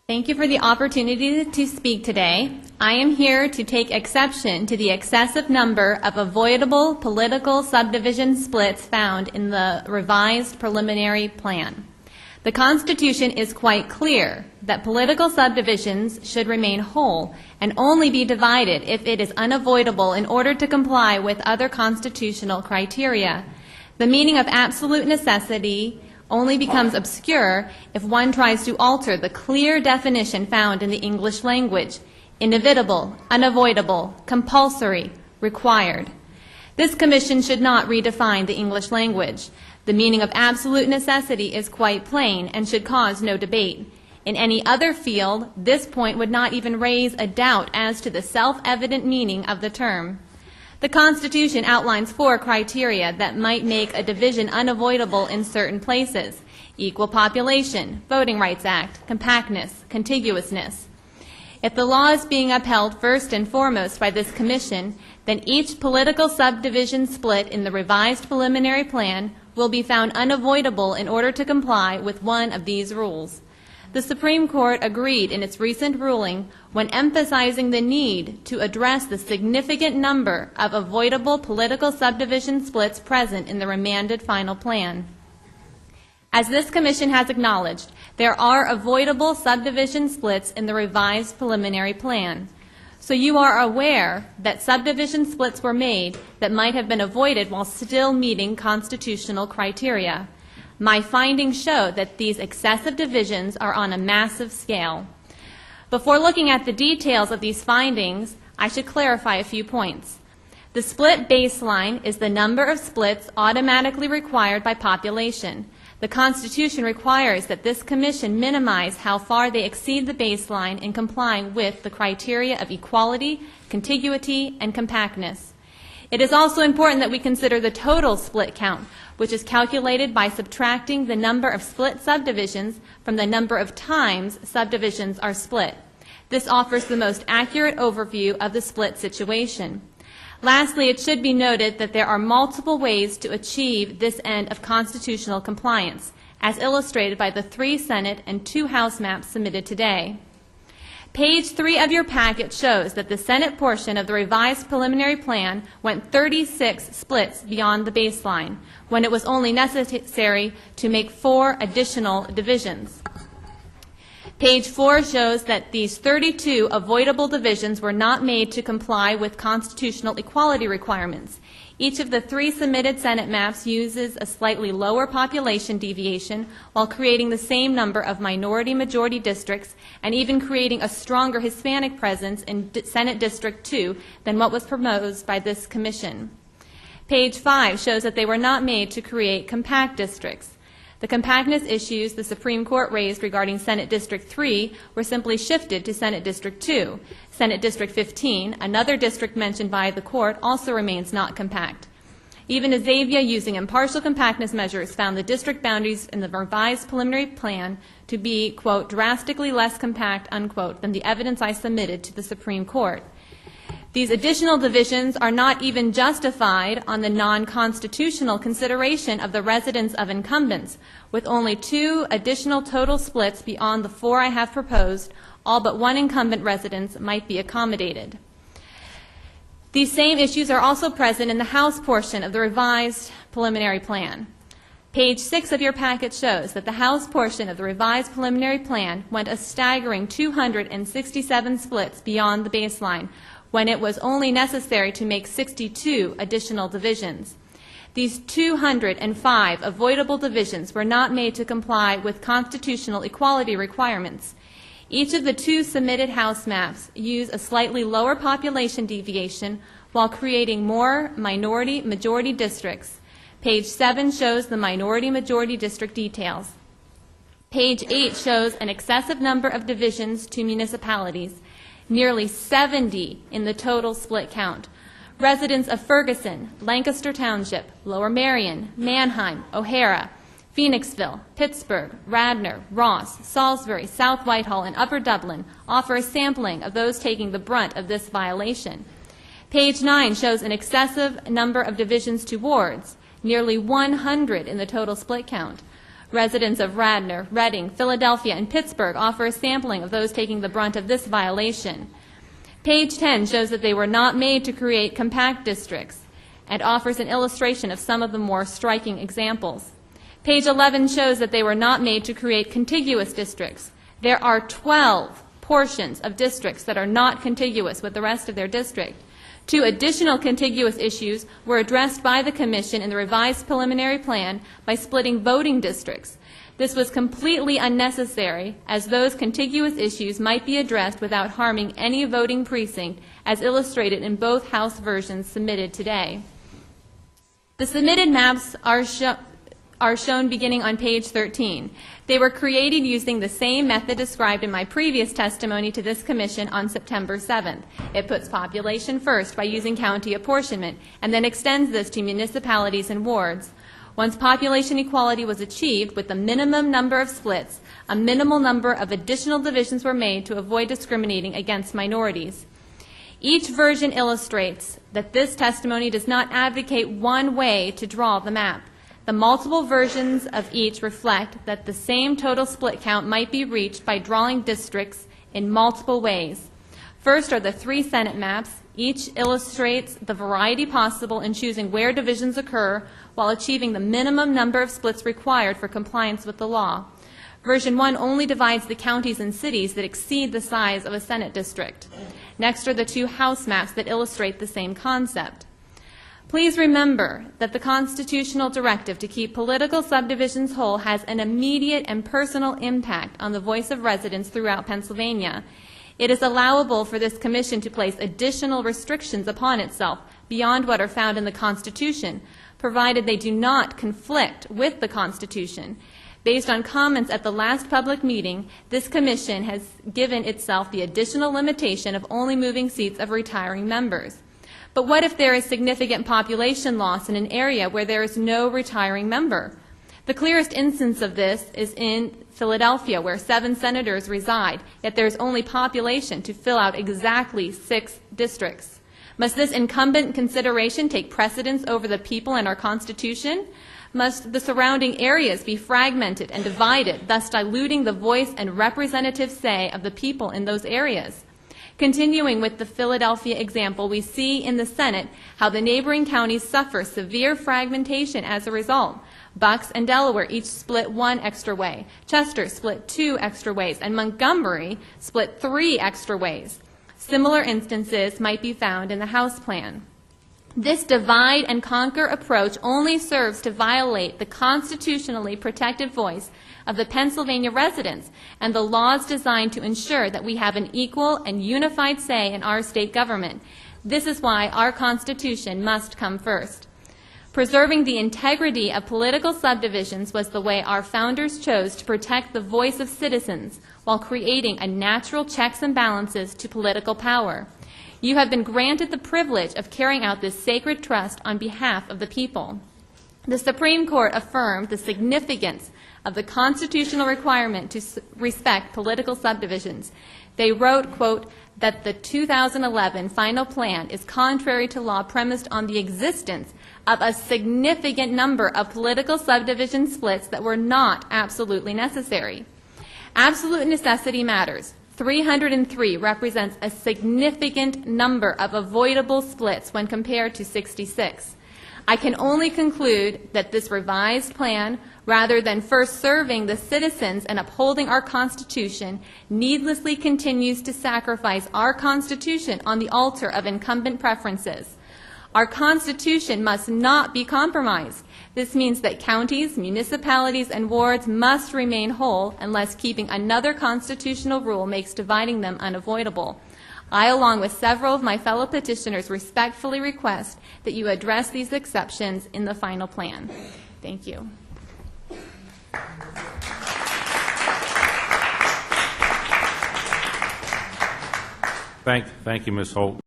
Thank you for the opportunity to speak today. I am here to take exception to the excessive number of avoidable political subdivision splits found in the revised preliminary plan. The Constitution is quite clear that political subdivisions should remain whole and only be divided if it is unavoidable in order to comply with other constitutional criteria. The meaning of absolute necessity only becomes obscure if one tries to alter the clear definition found in the English language: inevitable, unavoidable, compulsory, required. This commission should not redefine the English language. The meaning of absolute necessity is quite plain and should cause no debate. In any other field, this point would not even raise a doubt as to the self-evident meaning of the term. The Constitution outlines 4 criteria that might make a division unavoidable in certain places: equal population, Voting Rights Act, compactness, contiguousness. If the law is being upheld first and foremost by this commission, then each political subdivision split in the revised preliminary plan will be found unavoidable in order to comply with one of these rules. The Supreme Court agreed in its recent ruling when emphasizing the need to address the significant number of avoidable political subdivision splits present in the remanded final plan. As this commission has acknowledged, there are avoidable subdivision splits in the revised preliminary plan. So you are aware that subdivision splits were made that might have been avoided while still meeting constitutional criteria. My findings show that these excessive divisions are on a massive scale. Before looking at the details of these findings, I should clarify a few points. The split baseline is the number of splits automatically required by population. The Constitution requires that this commission minimize how far they exceed the baseline in complying with the criteria of equality, contiguity, and compactness. It is also important that we consider the total split count, which is calculated by subtracting the number of split subdivisions from the number of times subdivisions are split. This offers the most accurate overview of the split situation. Lastly, it should be noted that there are multiple ways to achieve this end of constitutional compliance, as illustrated by the 3 Senate and 2 House maps submitted today. Page 3 of your packet shows that the Senate portion of the revised preliminary plan went 36 splits beyond the baseline, when it was only necessary to make 4 additional divisions. Page 4 shows that these 32 avoidable divisions were not made to comply with constitutional equality requirements. Each of the 3 submitted Senate maps uses a slightly lower population deviation while creating the same number of minority-majority districts and even creating a stronger Hispanic presence in Senate District 2 than what was proposed by this commission. Page 5 shows that they were not made to create compact districts. The compactness issues the Supreme Court raised regarding Senate District 3 were simply shifted to Senate District 2. Senate District 15, another district mentioned by the court, also remains not compact. Even Azavia, using impartial compactness measures, found the district boundaries in the revised preliminary plan to be, quote, drastically less compact, unquote, than the evidence I submitted to the Supreme Court. These additional divisions are not even justified on the non-constitutional consideration of the residence of incumbents. With only 2 additional total splits beyond the 4 I have proposed, all but 1 incumbent residence might be accommodated. These same issues are also present in the House portion of the revised preliminary plan. Page 6 of your packet shows that the House portion of the revised preliminary plan went a staggering 267 splits beyond the baseline, when it was only necessary to make 62 additional divisions. These 205 avoidable divisions were not made to comply with constitutional equality requirements. Each of the 2 submitted House maps use a slightly lower population deviation while creating more minority-majority districts. Page 7 shows the minority-majority district details. Page 8 shows an excessive number of divisions to municipalities, nearly 70 in the total split count. Residents of Ferguson, Lancaster Township, Lower Merion, Manheim, O'Hara, Phoenixville, Pittsburgh, Radnor, Ross, Salisbury, South Whitehall, and Upper Dublin offer a sampling of those taking the brunt of this violation. Page 9 shows an excessive number of divisions to wards, nearly 100 in the total split count. Residents of Radnor, Reading, Philadelphia, and Pittsburgh offer a sampling of those taking the brunt of this violation. Page 10 shows that they were not made to create compact districts and offers an illustration of some of the more striking examples. Page 11 shows that they were not made to create contiguous districts. There are 12 portions of districts that are not contiguous with the rest of their district. 2 additional contiguous issues were addressed by the Commission in the revised preliminary plan by splitting voting districts. This was completely unnecessary, as those contiguous issues might be addressed without harming any voting precinct, as illustrated in both House versions submitted today. The submitted maps are shown beginning on page 13. They were created using the same method described in my previous testimony to this Commission on September 7th. It puts population first by using county apportionment, and then extends this to municipalities and wards. Once population equality was achieved with the minimum number of splits, a minimal number of additional divisions were made to avoid discriminating against minorities. Each version illustrates that this testimony does not advocate one way to draw the map. The multiple versions of each reflect that the same total split count might be reached by drawing districts in multiple ways. First are the 3 Senate maps. Each illustrates the variety possible in choosing where divisions occur while achieving the minimum number of splits required for compliance with the law. Version 1 only divides the counties and cities that exceed the size of a Senate district. Next are the 2 House maps that illustrate the same concept. Please remember that the constitutional directive to keep political subdivisions whole has an immediate and personal impact on the voice of residents throughout Pennsylvania. It is allowable for this Commission to place additional restrictions upon itself beyond what are found in the Constitution, provided they do not conflict with the Constitution. Based on comments at the last public meeting, this Commission has given itself the additional limitation of only moving seats of retiring members. But what if there is significant population loss in an area where there is no retiring member? The clearest instance of this is in Philadelphia, where 7 senators reside, yet there is only population to fill out exactly 6 districts. Must this incumbent consideration take precedence over the people and our Constitution? Must the surrounding areas be fragmented and divided, thus diluting the voice and representative say of the people in those areas? Continuing with the Philadelphia example, we see in the Senate how the neighboring counties suffer severe fragmentation as a result. Bucks and Delaware each split 1 extra way, Chester split 2 extra ways, and Montgomery split 3 extra ways. Similar instances might be found in the House plan. This divide and conquer approach only serves to violate the constitutionally protected voice of the Pennsylvania residents and the laws designed to ensure that we have an equal and unified say in our state government. This is why our Constitution must come first. Preserving the integrity of political subdivisions was the way our founders chose to protect the voice of citizens while creating a natural checks and balances to political power. You have been granted the privilege of carrying out this sacred trust on behalf of the people. The Supreme Court affirmed the significance of the constitutional requirement to respect political subdivisions. They wrote, quote, that the 2011 final plan is contrary to law premised on the existence of a significant number of political subdivision splits that were not absolutely necessary. Absolute necessity matters. 303 represents a significant number of avoidable splits when compared to 66. I can only conclude that this revised plan, rather than first serving the citizens and upholding our Constitution, needlessly continues to sacrifice our Constitution on the altar of incumbent preferences. Our Constitution must not be compromised. This means that counties, municipalities, and wards must remain whole unless keeping another constitutional rule makes dividing them unavoidable. I, along with several of my fellow petitioners, respectfully request that you address these exceptions in the final plan. Thank you. Thank you, Ms. Holt.